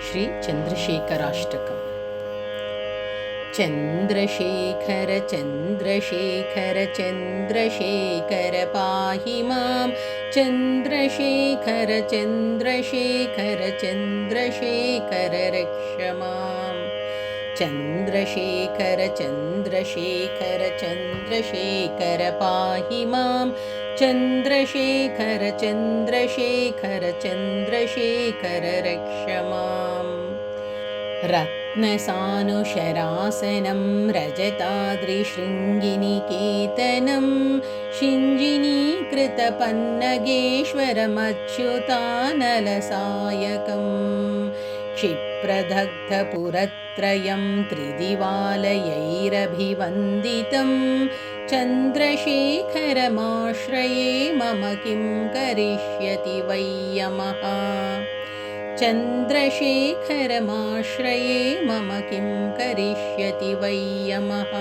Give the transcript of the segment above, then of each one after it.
ಶ್ರೀ ಚಂದ್ರಶೇಖರಾಷ್ಟಕಂ. ಚಂದ್ರಶೇಖರ ಚಂದ್ರಶೇಖರ ಚಂದ್ರಶೇಖರ ಪಾಹಿ ಮಾಂ. ಚಂದ್ರಶೇಖರ ಚಂದ್ರಶೇಖರ ಚಂದ್ರಶೇಖರ ರಕ್ಷ ಮಾಂ. ಚಂದ್ರಶೇಖರ ಚಂದ್ರಶೇಖರ ಚಂದ್ರಶೇಖರ ಪಾಹಿ ಮಾಂ. ಚಂದ್ರಶೇಖರ ಚಂದ್ರಶೇಖರ ಚಂದ್ರಶೇಖರ ರಕ್ಷ ಮಾಂ. ರತ್ನಸಾನುಶರಾಸನಂ ರಜತಾದ್ರಿಶೃಂಗಿನಿಕೇತನಂ ಶಿಂಜಿನೀಕೃತಪನ್ನಗೇಶ್ವರಮಚ್ಯುತಾನಲಸಾಯಕಂ ಕ್ಷಿಪ್ರದಗ್ಧಪುರತ್ರಯಂ ತ್ರಿದಿವಾಲಯೈರಭಿವಂದಿತಂ ಚಂದ್ರಶೇಖರಮಾಶ್ರಯೇ ಮಮ ಕಿಂ ಕರಿಷ್ಯತಿ ವೈ ಯಮಃ. ಚಂದ್ರಶೇಖರಮಾಶ್ರಯೇ ಮಮ ಕಿಂ ಕರಿಷ್ಯತಿ ವೈ ಯಮಃ.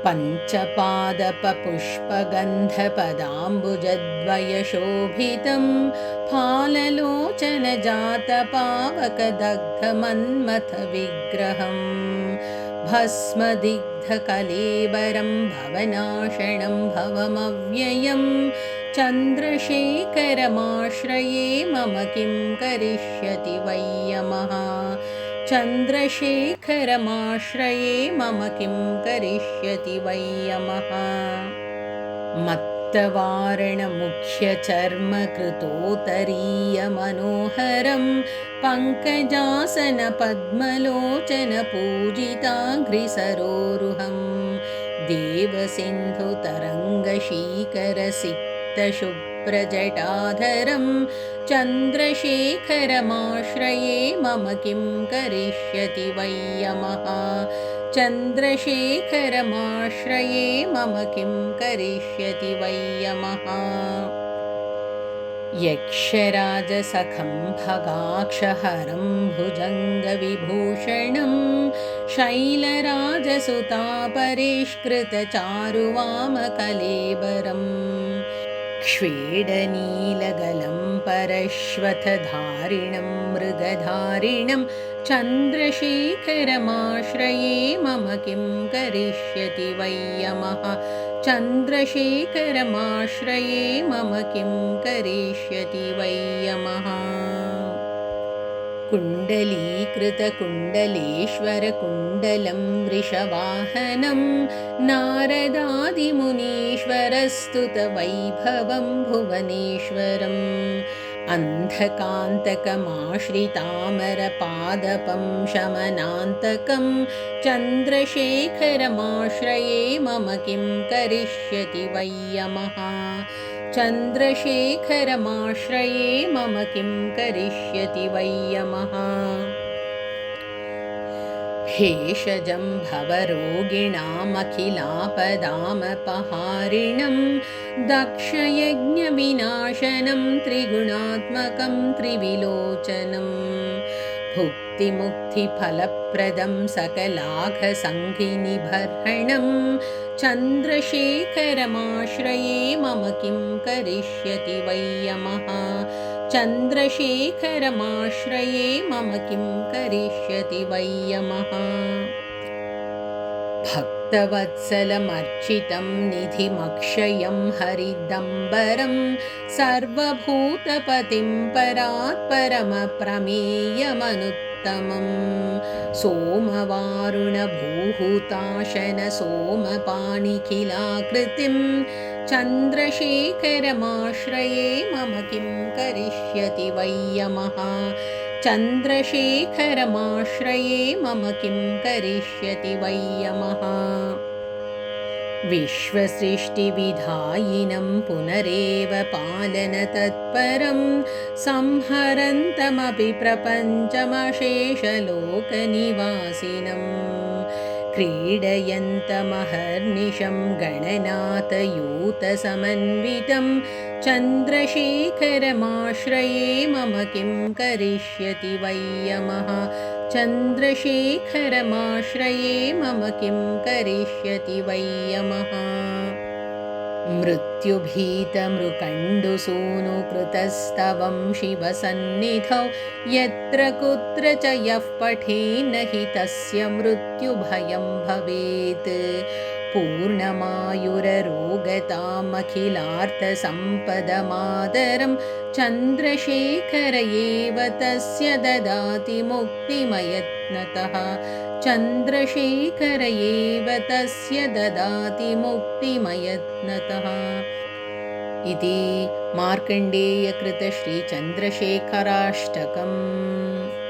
ಪಂಚಪಾದಪಪುಷ್ಪಗಂಧಪದಾಂಬುಜದ್ವಯಶೋಭಿತಂ ಫಾಲಲೋಚನಜಾತಪಾವಕದಗ್ಧಮನ್ಮಥ ವಿಗ್ರಹಂ ಭಸ್ಮದಿಗ್ಧಕಲೇಬರಂ ಭವನಾಶನಂ ಭವಮವ್ಯಯಂ ಚಂದ್ರಶೇಖರಮಾಶ್ರಯೇ ಮಮ ಕಿಂ ಕರಿಷ್ಯತಿ ವೈ ಯಮಃ. ಚಂದ್ರಶೇಖರಮಾಶ್ರಯೇ ಮಮ ಕಿಂ ಕರಿಷ್ಯತಿ ವೈ ಯಮಃ. ಮತ್ತವಾರಣಮುಖ್ಯಚರ್ಮಕೃತೋತ್ತರೀಯಮನೋಹರಂ ಪಂಕಜಾಸನಪದ್ಮಲೋಚನಪೂಜಿತಾಘ್ರಿಸರೋರುಹಂ ದೇವಸಿಂಧುತರಂಗಶೀಕರಸಿಕ್ತಶುಭ್ರಜಟಾಧರಂ ಚಂದ್ರಶೇಖರಮಾಶ್ರಯೇ ಮಮ ಕಿಂ ಕರಿಷ್ಯತಿ ವೈ ಯಮಃ. ಚಂದ್ರಶೇಖರಮಾಶ್ರಯೇ ಮಮ ಕಿಂ ಕರಿಷ್ಯತಿ ವೈ ಯಮಃ. ಯಕ್ಷರಾಜಸಖಂ ಭಗಾಕ್ಷಹರಂ ಭುಜಂಗವಿಭೂಷಣಂ ಶೈಲರಾಜಸುತಾಪರಿಷ್ಕೃತಚಾರುವಾಮಕಲೇಬರಂ ಕ್ಷೇಡನೀಲಗಲಂ ಪರಶ್ವಥಧಾರಿಣಂ ಮೃಗಧಾರಿಣಂ ಚಂದ್ರಶೇಖರಮಾಶ್ರಯೇ ಮಮ ಕಿಂ ಕರಿಷ್ಯತಿ ವೈ ಯಮಃ. ಚಂದ್ರಶೇಖರಮಾಶ್ರಯೇ ಮಮ ಕಿಂ ಕರಿಷ್ಯತಿ ವೈ ಯಮಃ. ಕುಂಡಲೀಕೃತಕುಂಡಲೇಶ್ವರಕುಂಡಲಂ ವೃಷವಾಹನಂ ನಾರದಾದಿಮುನೀಶ್ವರಸ್ತುತವೈಭವಂ ಭುವನೇಶ್ವರಂ ಅಂಧಕಾಂತಕಮಾಶ್ರಿತಾಮರಪಾದಪಂ ಶಮನಾಂತಕಂ ಚಂದ್ರಶೇಖರಮಾಶ್ರಯೇ ಮಮ ಕಿಂ ಕರಿಷ್ಯತಿ ವೈ ಯಮಃ. ಚಂದ್ರಶೇಖರಮಾಶ್ರಯೇ ಮಮ ಕಿಂ ಕರಿಷ್ಯತಿ ವೈ ಯಮಃ. ಹೇಷಜಂ ಭವರೋಗಿಣಾಮಖಿಲಾಪದಾಮಪಹಾರಿಣಂ ದಕ್ಷಯಜ್ಞವಿನಾಶನಂ ತ್ರಿಗುಣಾತ್ಮಕಂ ತ್ರಿವಿಲೋಚನಂ ಭುಕ್ತಿಮುಕ್ತಿಫಲಪ್ರದಂ ಸಕಲಾಘಸಂಘಿನಿಬರ್ಹಣಂ ಚಂದ್ರಶೇಖರಮಾಶ್ರಯೇ ಮಮ ಕಿಂ ಕರಿಷ್ಯತಿ ವೈ ಯಮಃ. ಚಂದ್ರಶೇಖರಮಾಶ್ರಯೇ ಮಮ ಕಿಂ ಕರಿಷ್ಯತಿ ವೈ ಯಮಃ. ಭಕ್ತವತ್ಸಲಮರ್ಚಿತಂ ನಿಧಿಮಕ್ಷಯಂ ಹರಿದಂಬರಂ ಸರ್ವಭೂತಪತಿಂ ಪರಾತ್ಪರಮಪ್ರಮೇಯಮನುತ್ತಮಂ ಸೋಮವಾರುಣಭೂಹುತಾಶನ ಸೋಮಪಾಣಿಖಿಲಾಕೃತಿಂ ಚಂದ್ರಶೇಖರಮಾಶ್ರಯೇ ಮಮ ಕಿಂ ಕರಿಷ್ಯತಿ ವೈ ಯಮಃ. ಚಂದ್ರಶೇಖರಮಾಶ್ರಯೇ ಮಮ ಕಿಂ ಕರಿಷ್ಯತಿ ವೈ ಯಮಃ. ವಿಶ್ವಸೃಷ್ಟಿವಿಧಾಯಿನಂ ಪುನರೇವ ಪಾಲನತತ್ಪರಂ ಸಂಹರಂತಮಪಿ ಪ್ರಪಂಚಮಶೇಷಲೋಕನಿವಾಸಿನಂ ಕ್ರೀಡಯन्तಮಹರ್ನಿಶಂ ಗಣನಾಥಯೂತಸಮನ್ವಿತಂ ಚಂದ್ರಶೇಖರಮಾಶ್ರಯೇ ಮಮ ಕಿಂ ಕರಿಷ್ಯತಿ ವೈ ಯಮಃ. ಚಂದ್ರಶೇಖರಮಾಶ್ರಯೇ ಮಮ ಕಿಂ ಕರಿಷ್ಯತಿ ವೈ ಯಮಃ. मृत्युभीतमृकण्डुसूनुकृतस्तवं शिवसन्निधौ यत्र कुत्र च यः पठेन्न हि तस्य मृत्युभयं भवेत्। पूर्णमायुररोगतामखिलार्थसम्पदमादरं चन्द्रशेखर एव तस्य ददाति मुक्तिमयत्नतः। चन्द्रशेखर एव तस्य ददाति मुक्तिमयत्नतः। इति मार्कण्डेयकृतश्रीचन्द्रशेखराष्टकम्।